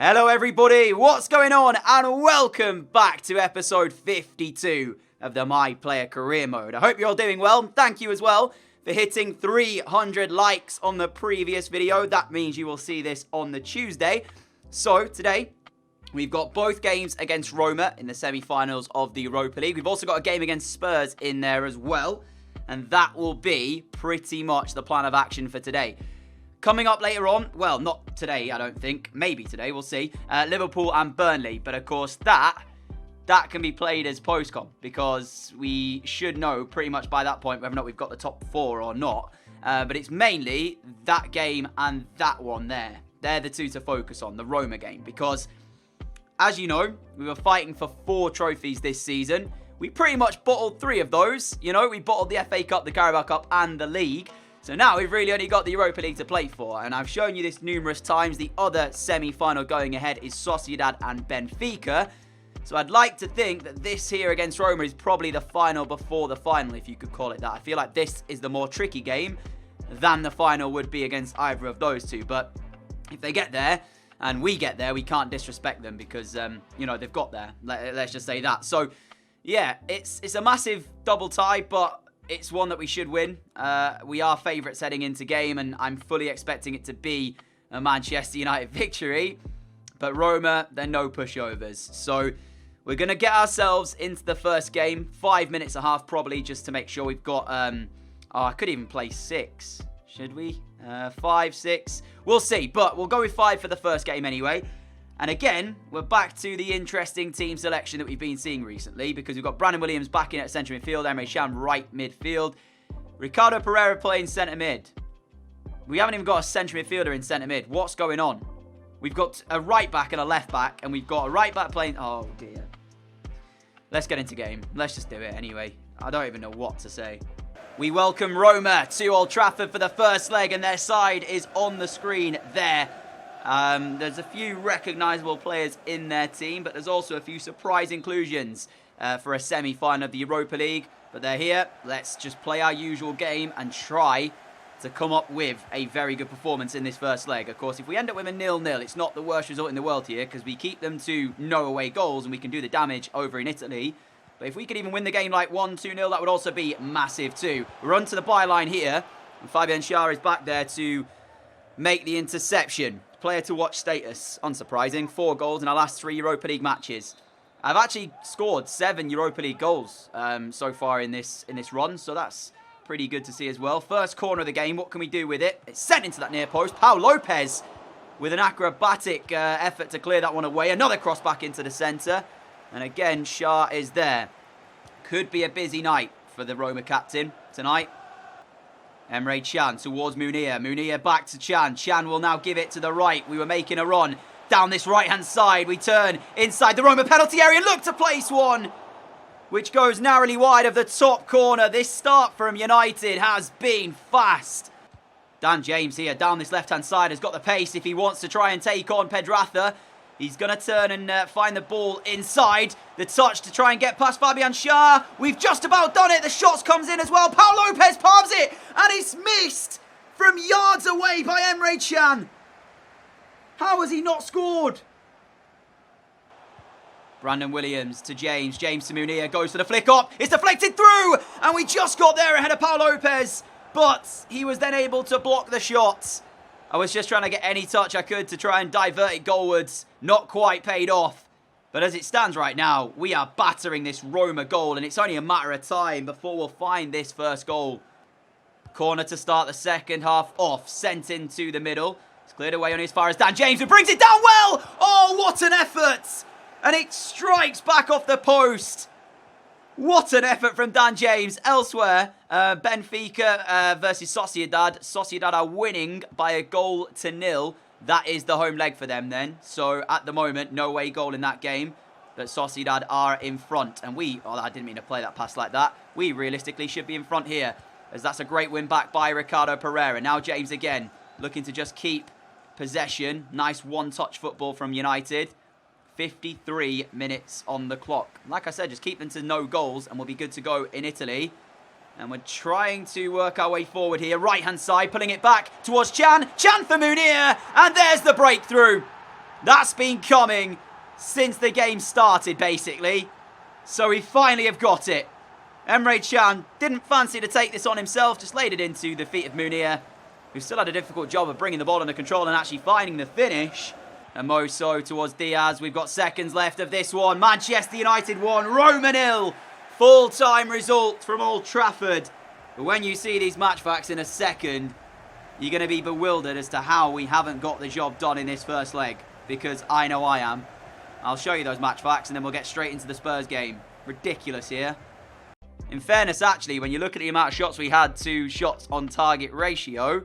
Hello everybody, what's going on? And welcome back to episode 52 of the My Player Career Mode. I hope you're all doing well. Thank you as well for hitting 300 likes on the previous video. That means you will see this on the Tuesday. So today, we've got both games against Roma in the semi-finals of the Europa League. We've also got a game against Spurs in there as well. And that will be pretty much the plan of action for today. Coming up later on, well, not today, I don't think. Maybe today, we'll see. Liverpool and Burnley. But of course, that can be played as post-com because we should know pretty much by that point whether or not we've got the top four or not. But it's mainly that game and that one there. They're the two to focus on, the Roma game. Because, as you know, we were fighting for 4 trophies this season. We pretty much bottled 3 of those. You know, we bottled the FA Cup, the Carabao Cup, and the League. So now we've really only got the Europa League to play for. And I've shown you this numerous times. The other semi-final going ahead is Sociedad and Benfica. So I'd like to think that this here against Roma is probably the final before the final, if you could call it that. I feel like this is the more tricky game than the final would be against either of those two. But if they get there and we get there, we can't disrespect them because, you know, they've got there. Let's just say that. So, yeah, it's a massive double tie, but it's one that we should win. We are favourites heading into game, and I'm fully expecting it to be a Manchester United victory. But Roma, they're no pushovers. So we're going to get ourselves into the first game. 5 minutes and a half probably, just to make sure we've got... I could even play 6. Should we? 5, 6. We'll see, but we'll go with 5 for the first game anyway. And again, we're back to the interesting team selection that we've been seeing recently because we've got Brandon Williams back in at centre midfield, Emre Can right midfield, Ricardo Pereira playing centre mid. We haven't even got a centre midfielder in centre mid. What's going on? We've got a right back and a left back, and we've got a right back playing... Oh, dear. Let's get into game. Let's just do it anyway. I don't even know what to say. We welcome Roma to Old Trafford for the first leg, and their side is on the screen there. There's a few recognisable players in their team, but there's also a few surprise inclusions for a semi-final of the Europa League. But they're here. Let's just play our usual game and try to come up with a very good performance in this first leg. Of course, if we end up with a 0-0, it's not the worst result in the world here because we keep them to no away goals and we can do the damage over in Italy. But if we could even win the game like 1-2-0, that would also be massive too. Run to the byline here. And Fabian Schär is back there to make the interception. Player to watch status, unsurprising. 4 goals in our last 3 Europa League matches. I've actually scored 7 Europa League goals so far in this run, so that's pretty good to see as well. First corner of the game, what can we do with it? It's sent into that near post. Pau Lopez with an acrobatic effort to clear that one away. Another cross back into the centre. And again, Schär is there. Could be a busy night for the Roma captain tonight. Emre Can towards Munir. Munir back to Can. Can will now give it to the right. We were making a run down this right-hand side. We turn inside the Roma penalty area. Look to place one, which goes narrowly wide of the top corner. This start from United has been fast. Dan James here down this left-hand side has got the pace if he wants to try and take on Pedraza. He's going to turn and find the ball inside. The touch to try and get past Fabian Schär. We've just about done it. The shot comes in as well. Pau Lopez palms it. And it's missed from yards away by Emre Can. How has he not scored? Brandon Williams to James. James to Munir. Goes for the flick up. It's deflected through. And we just got there ahead of Pau Lopez. But he was then able to block the shot. I was just trying to get any touch I could to try and divert it goalwards. Not quite paid off. But as it stands right now, we are battering this Roma goal. And it's only a matter of time before we'll find this first goal. Corner to start the second half off. Sent into the middle. It's cleared away on as far as Dan James, who brings it down well. Oh, what an effort. And it strikes back off the post. What an effort from Dan James. Elsewhere, Benfica versus Sociedad. Sociedad are winning by 1-0. That is the home leg for them then. So at the moment, no away goal in that game. But Sociedad are in front. And I didn't mean to play that pass like that. We realistically should be in front here. As that's a great win back by Ricardo Pereira. Now James again, looking to just keep possession. Nice one-touch football from United. 53 minutes on the clock. Like I said, just keep them to no goals and we'll be good to go in Italy. And we're trying to work our way forward here. Right-hand side, pulling it back towards Can. Can for Munir. And there's the breakthrough. That's been coming since the game started, basically. So we finally have got it. Emre Can didn't fancy to take this on himself, just laid it into the feet of Munir, who still had a difficult job of bringing the ball under control and actually finding the finish. And Moso towards Diaz. We've got seconds left of this one. Manchester United 1, Roma 0. Full-time result from Old Trafford. But when you see these match facts in a second, you're going to be bewildered as to how we haven't got the job done in this first leg. Because I know I am. I'll show you those match facts and then we'll get straight into the Spurs game. Ridiculous here. In fairness, actually, when you look at the amount of shots we had to shots on target ratio,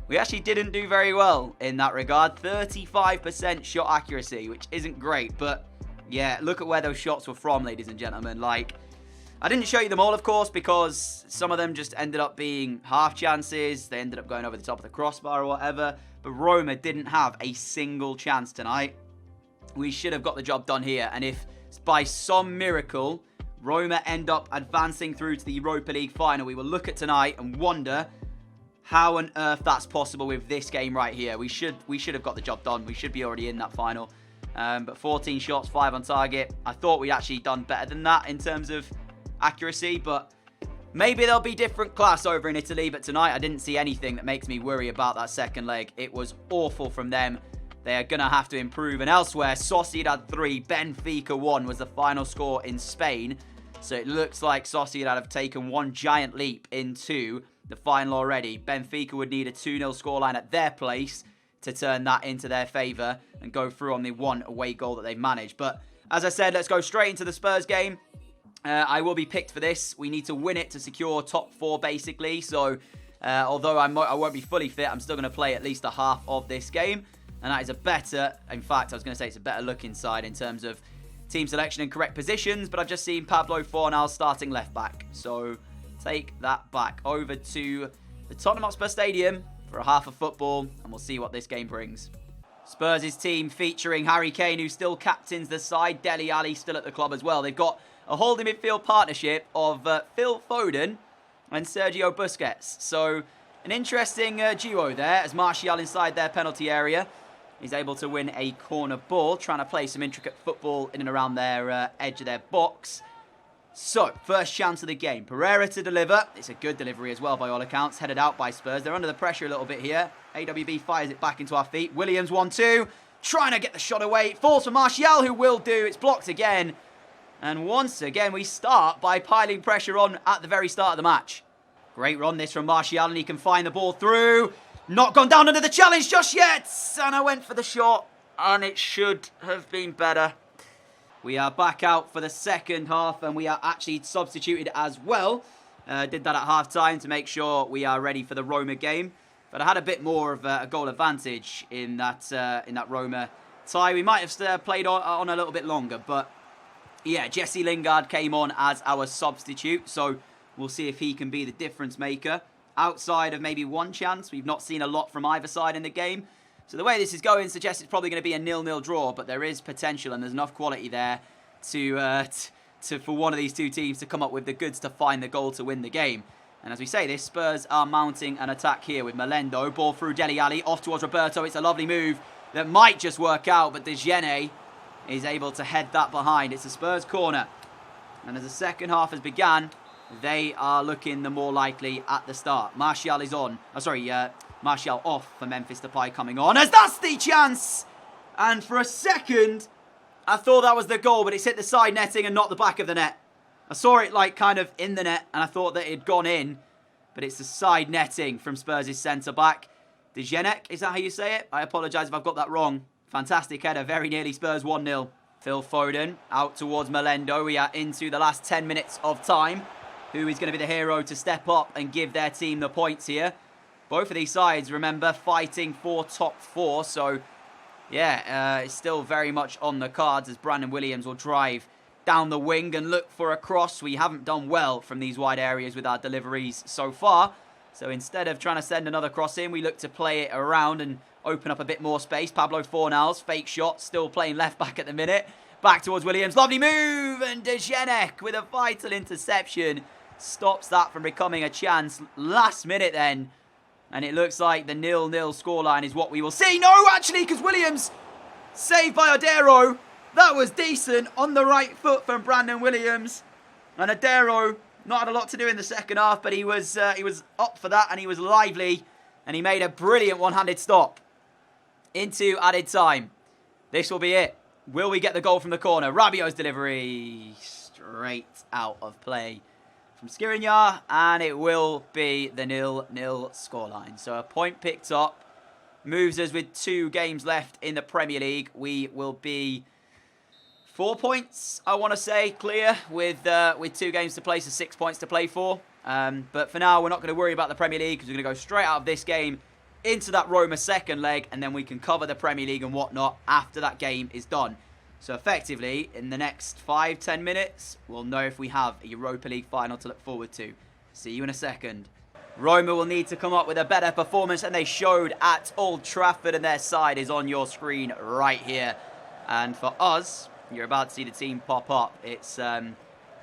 we actually didn't do very well in that regard. 35% shot accuracy, which isn't great. But yeah, look at where those shots were from, ladies and gentlemen. Like, I didn't show you them all, of course, because some of them just ended up being half chances. They ended up going over the top of the crossbar or whatever. But Roma didn't have a single chance tonight. We should have got the job done here. And if by some miracle Roma end up advancing through to the Europa League final, we will look at tonight and wonder how on earth that's possible with this game right here. We should have got the job done. We should be already in that final. But 14 shots, 5 on target. I thought we'd actually done better than that in terms of accuracy, but maybe there'll be different class over in Italy. But tonight I didn't see anything that makes me worry about that second leg. It was awful from them. They are going to have to improve. And elsewhere, Sociedad 3, Benfica 1 was the final score in Spain. So it looks like Sociedad have taken one giant leap into the final already. Benfica would need a 2-0 scoreline at their place to turn that into their favour and go through on the one away goal that they've managed. But as I said, let's go straight into the Spurs game. I will be picked for this. We need to win it to secure top 4, basically. So although I won't be fully fit, I'm still going to play at least a half of this game. And that is a better, in fact, I was going to say it's a better looking side in terms of team selection and correct positions. But I've just seen Pablo Fornal starting left back. So take that back over to the Tottenham Hotspur Stadium for a half of football. And we'll see what this game brings. Spurs' team featuring Harry Kane, who still captains the side. Dele Alli still at the club as well. They've got a holding midfield partnership of Phil Foden and Sergio Busquets. So an interesting duo there as Martial inside their penalty area. He's able to win a corner ball, trying to play some intricate football in and around their edge of their box. So, first chance of the game. Pereira to deliver. It's a good delivery as well by all accounts. Headed out by Spurs. They're under the pressure a little bit here. AWB fires it back into our feet. Williams 1-2. Trying to get the shot away. Falls for Martial, who will do. It's blocked again. And once again, we start by piling pressure on at the very start of the match. Great run this from Martial, and he can find the ball through. Not gone down under the challenge just yet. And I went for the shot, and it should have been better. We are back out for the second half, and we are actually substituted as well. Did that at half-time to make sure we are ready for the Roma game. But I had a bit more of a goal advantage in that Roma tie. We might have played on a little bit longer, but yeah, Jesse Lingard came on as our substitute, so we'll see if he can be the difference maker. Outside of maybe one chance, we've not seen a lot from either side in the game. So the way this is going suggests it's probably going to be a 0-0 draw, but there is potential and there's enough quality there for one of these two teams to come up with the goods to find the goal to win the game. And as we say this, Spurs are mounting an attack here with Melendo. Ball through Dele Alli, off towards Roberto. It's a lovely move that might just work out, but DJWood is able to head that behind. It's a Spurs corner. And as the second half has begun, they are looking the more likely at the start. Martial is on. Martial off for Memphis Depay coming on. As that's the chance! And for a second, I thought that was the goal, but it's hit the side netting and not the back of the net. I saw it like kind of in the net, and I thought that it had gone in. But it's the side netting from Spurs' centre-back. DJWood, is that how you say it? I apologise if I've got that wrong. Fantastic header, very nearly Spurs 1-0. Phil Foden out towards Melendo. We are into the last 10 minutes of time. Who is going to be the hero to step up and give their team the points here? Both of these sides, remember, fighting for top 4. So, yeah, it's still very much on the cards as Brandon Williams will drive down the wing and look for a cross. We haven't done well from these wide areas with our deliveries so far. So instead of trying to send another cross in, we look to play it around and open up a bit more space. Pablo Fornal's fake shot, still playing left back at the minute. Back towards Williams. Lovely move. And DJWood with a vital interception stops that from becoming a chance last minute then. And it looks like the 0-0 scoreline is what we will see. No, actually, because Williams Saved by Odero. That was decent on the right foot from Brandon Williams. And Odero not had a lot to do in the second half, but he was up for that and he was lively. And he made a brilliant one-handed stop into added time. This will be it. Will we get the goal from the corner? Rabiot's delivery straight out of play from Skriniar, and it will be the 0-0 scoreline. So a point picked up. Moves us with 2 games left in the Premier League. We will be 4 points, I want to say, clear with 2 games to play, so 6 points to play for. But for now, we're not going to worry about the Premier League because we're going to go straight out of this game into that Roma second leg, and then we can cover the Premier League and whatnot after that game is done. So effectively, in the next 5-10 minutes, we'll know if we have a Europa League final to look forward to. See you in a second. Roma will need to come up with a better performance than they showed at Old Trafford, and their side is on your screen right here. And for us, you're about to see the team pop up. It's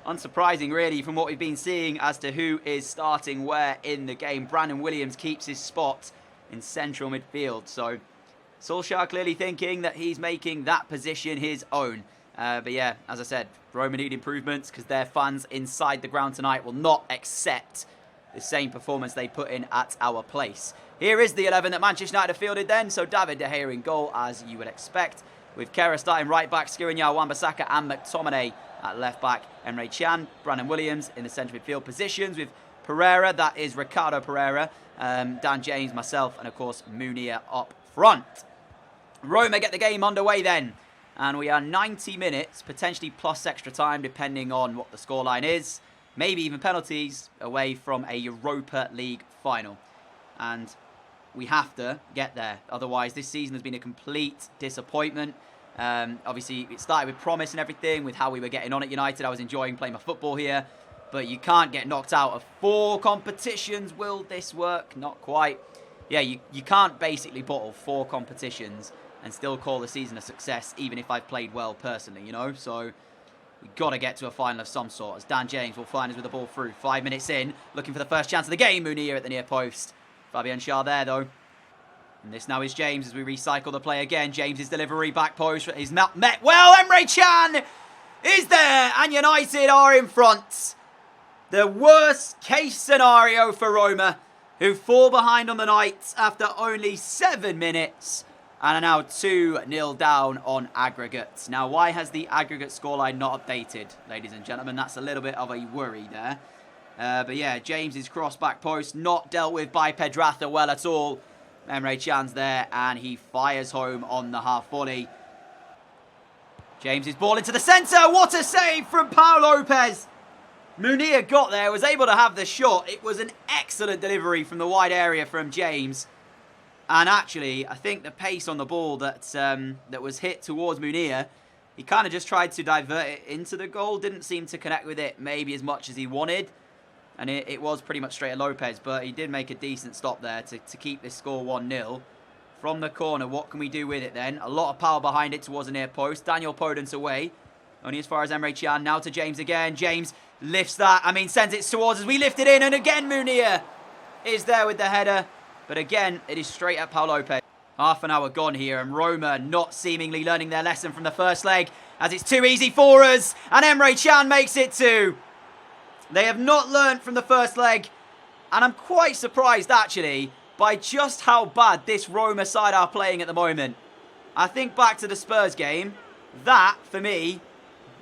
unsurprising, really, from what we've been seeing as to who is starting where in the game. Brandon Williams keeps his spot in central midfield. So Solskjaer clearly thinking that he's making that position his own. But yeah, as I said, Roma need improvements because their fans inside the ground tonight will not accept the same performance they put in at our place. Here is the 11 that Manchester United fielded then. So David De Gea in goal, as you would expect, with Kera starting right back, Skriniar, Wan-Bissaka and McTominay at left back, Emre Can, Brandon Williams in the central midfield positions with Pereira, that is Ricardo Pereira, Dan James, myself, and of course Munir up front. Roma get the game underway then, and we are 90 minutes, potentially plus extra time depending on what the scoreline is, maybe even penalties, away from a Europa League final. And we have to get there, otherwise this season has been a complete disappointment. Obviously it started with promise and everything, with how we were getting on at United. I was enjoying playing my football here, but you can't get knocked out of 4 competitions. Will this work? Not quite. Yeah, you can't basically bottle 4 competitions and still call the season a success, even if I've played well personally, you know? So we've got to get to a final of some sort, as Dan James will find us with the ball through. 5 minutes in, looking for the first chance of the game. Munir at the near post. Fabian Schär there, though. And this now is James as we recycle the play again. James's delivery, back post, is not met well. Emre Can is there, and United are in front. The worst case scenario for Roma, who fall behind on the night after only 7 minutes and are now 2-0 down on aggregate. Now, why has the aggregate scoreline not updated, ladies and gentlemen? That's a little bit of a worry there. But yeah, James's cross back post not dealt with by Pedraza well at all. Emre Can's there, and he fires home on the half volley. James's ball into the centre. What a save from Pau Lopez. Munir got there, was able to have the shot. It was an excellent delivery from the wide area from James. And actually, I think the pace on the ball that was hit towards Munir, he kind of just tried to divert it into the goal. Didn't seem to connect with it maybe as much as he wanted. And it was pretty much straight at Lopez, but he did make a decent stop there to keep this score 1-0. From the corner, what can we do with it then? A lot of power behind it towards the near post. Daniel Podence away. Only as far as Emre Can. Now to James again. James lifts that. Sends it towards us. We lift it in, and again Munir is there with the header. But again, it is straight at Pau Lopez. Half an hour gone here, and Roma not seemingly learning their lesson from the first leg, as it's too easy for us. And Emre Can makes it 2. They have not learnt from the first leg, and I'm quite surprised, actually, by just how bad this Roma side are playing at the moment. I think back to the Spurs game. That, for me,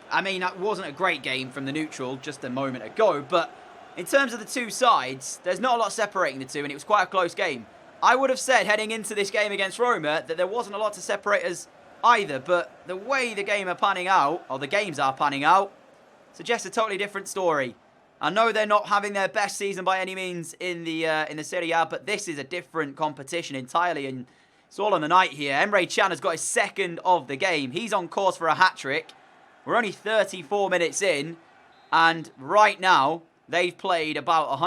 that wasn't a great game from the neutral just a moment ago, but in terms of the two sides, there's not a lot separating the two, and it was quite a close game. I would have said, heading into this game against Roma, that there wasn't a lot to separate us either, but the way the games are panning out, suggests a totally different story. I know they're not having their best season by any means in the Serie A, but this is a different competition entirely, and it's all on the night here. Emre Can has got his second of the game. He's on course for a hat-trick. We're only 34 minutes in, and right now, they've played about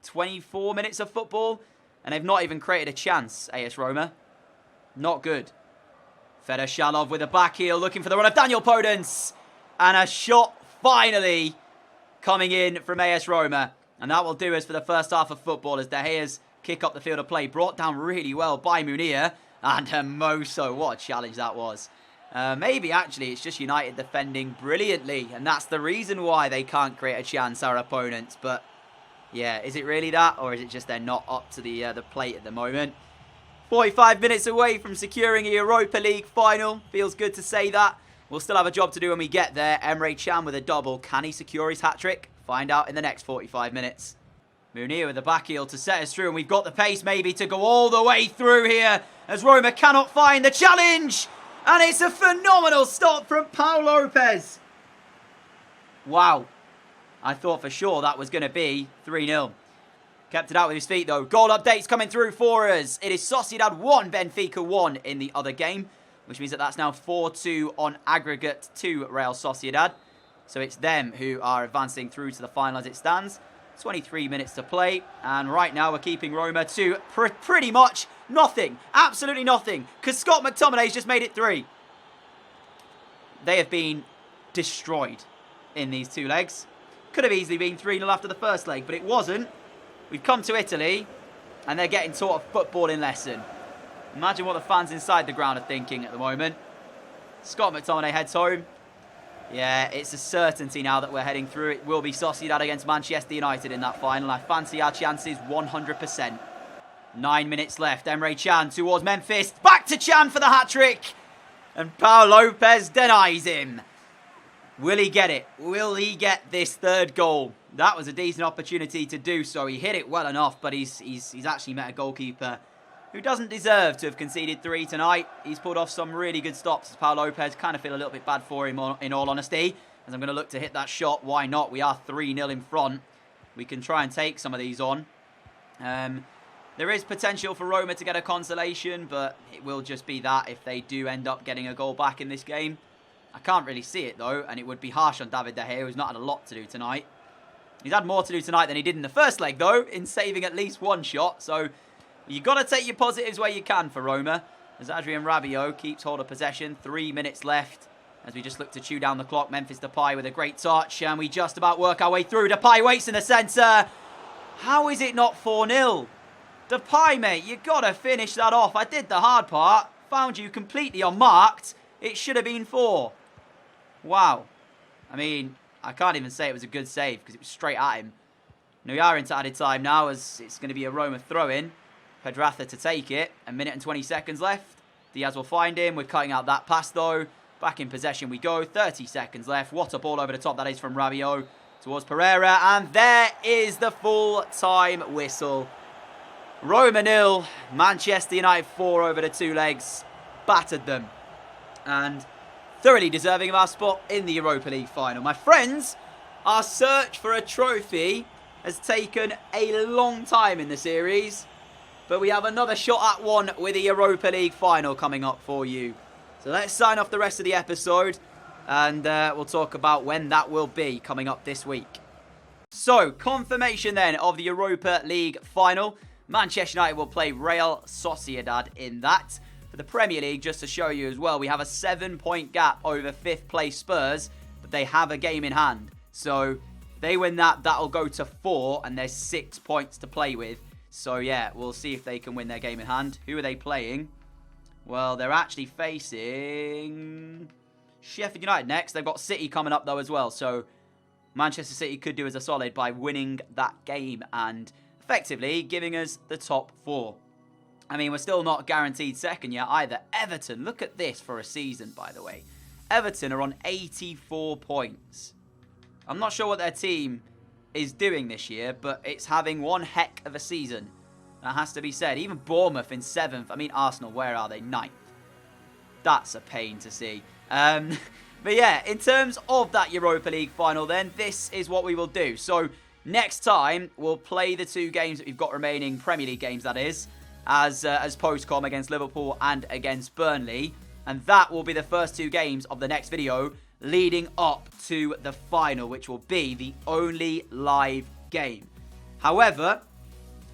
24 minutes of football, and they've not even created a chance, AS Roma. Not good. Fedor Shalov with a back heel, looking for the run of Daniel Podence, and a shot finally coming in from AS Roma. And that will do us for the first half of football as De Gea's kick up the field of play. Brought down really well by Munir. And Hermoso, what a challenge that was. Maybe actually it's just United defending brilliantly, and that's the reason why they can't create a chance, our opponents. But yeah, is it really that, or is it just they're not up to the plate at the moment? 45 minutes away from securing a Europa League final. Feels good to say that. We'll still have a job to do when we get there. Emre Can with a double. Can he secure his hat-trick? Find out in the next 45 minutes. Munir with the back heel to set us through, and we've got the pace maybe to go all the way through here as Roma cannot find the challenge. And it's a phenomenal stop from Pau Lopez. Wow. I thought for sure that was going to be 3-0. Kept it out with his feet, though. Goal updates coming through for us. It is Sociedad 1, Benfica 1 in the other game, which means that that's now 4-2 on aggregate to Real Sociedad. So it's them who are advancing through to the final as it stands. 23 minutes to play, and right now we're keeping Roma to pretty much nothing. Absolutely nothing, because Scott McTominay's just made it 3. They have been destroyed in these 2 legs. Could have easily been 3-0 after the first leg, but it wasn't. We've come to Italy, and they're getting taught a footballing lesson. Imagine what the fans inside the ground are thinking at the moment. Scott McTominay heads home. Yeah, it's a certainty now that we're heading through. It will be Sociedad against Manchester United in that final. I fancy our chances 100%. 9 minutes left. Emre Can towards Memphis. Back to Can for the hat-trick. And Pau Lopez denies him. Will he get it? Will he get this 3rd goal? That was a decent opportunity to do so. He hit it well enough, but he's actually met a goalkeeper who doesn't deserve to have conceded 3 tonight. He's pulled off some really good stops. Pau Lopez, kind of feel a little bit bad for him, in all honesty, as I'm going to look to hit that shot. Why not? We are 3-0 in front. We can try and take some of these on. There is potential for Roma to get a consolation, but it will just be that if they do end up getting a goal back in this game. I can't really see it, though, and it would be harsh on David De Gea, who's not had a lot to do tonight. He's had more to do tonight than he did in the first leg, though, in saving at least 1 shot. So you've got to take your positives where you can for Roma. As Adrien Rabiot keeps hold of possession. 3 minutes left as we just look to chew down the clock. Memphis Depay with a great touch, and we just about work our way through. Depay waits in the centre. How is it not 4-0? Depay, mate, you've got to finish that off. I did the hard part. Found you completely unmarked. It should have been 4. Wow. I mean, I can't even say it was a good save because it was straight at him. We are into added time now as it's going to be a Roma throw-in. Pedraza to take it. 1 minute and 20 seconds left. Diaz will find him. We're cutting out that pass, though. Back in possession we go. 30 seconds left. What a ball over the top that is from Rabiot towards Pereira. And there is the full-time whistle. Roma 0. Manchester United 4 over the 2 legs. Battered them. And thoroughly deserving of our spot in the Europa League final. My friends, our search for a trophy has taken a long time in the series, but we have another shot at one with the Europa League final coming up for you. So let's sign off the rest of the episode, and we'll talk about when that will be coming up this week. So, confirmation then of the Europa League final. Manchester United will play Real Sociedad in that. For the Premier League, just to show you as well, we have a 7-point gap over 5th place Spurs, but they have a game in hand. So they win that, that'll go to 4, and there's 6 points to play with. So yeah, we'll see if they can win their game in hand. Who are they playing? Well, they're actually facing Sheffield United next. They've got City coming up though as well. So Manchester City could do us a solid by winning that game and effectively giving us the top 4. I mean, we're still not guaranteed second yet either. Everton, look at this for a season, by the way. Everton are on 84 points. I'm not sure what their team is doing this year, but it's having one heck of a season. That has to be said. Even Bournemouth in 7th. I mean, Arsenal, where are they? 9th. That's a pain to see. But yeah, in terms of that Europa League final then, this is what we will do. So, next time, we'll play the 2 games that we've got remaining, Premier League games that is, as post-com against Liverpool and against Burnley. And that will be the first 2 games of the next video leading up to the final, which will be the only live game. However,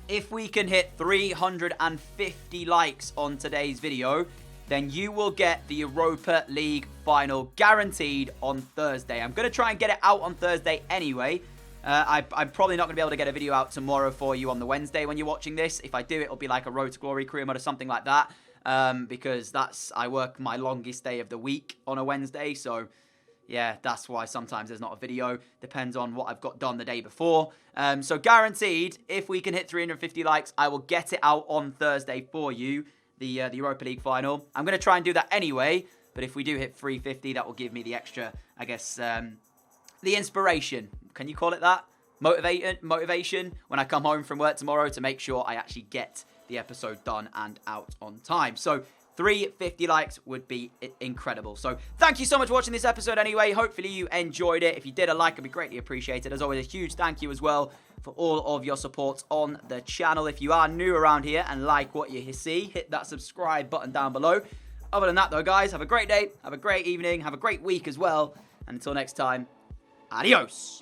if we can hit 350 likes on today's video, then you will get the Europa League final guaranteed on Thursday. I'm going to try and get it out on Thursday anyway. I'm probably not going to be able to get a video out tomorrow for you on the Wednesday when you're watching this. If I do, it'll be like a Road to Glory career mode or something like that. because I work my longest day of the week on a Wednesday. So yeah, that's why sometimes there's not a video. Depends on what I've got done the day before. So guaranteed, if we can hit 350 likes, I will get it out on Thursday for you, the Europa League final. I'm going to try and do that anyway, but if we do hit 350, that will give me the extra, I guess, the inspiration. Can you call it that? Motivation when I come home from work tomorrow to make sure I actually get the episode done and out on time. So 350 likes would be incredible. So thank you so much for watching this episode anyway. Hopefully you enjoyed it. If you did, a like would be greatly appreciated. As always, a huge thank you as well for all of your support on the channel. If you are new around here and like what you see, hit that subscribe button down below. Other than that though, guys, have a great day, have a great evening, have a great week as well. And until next time, adios.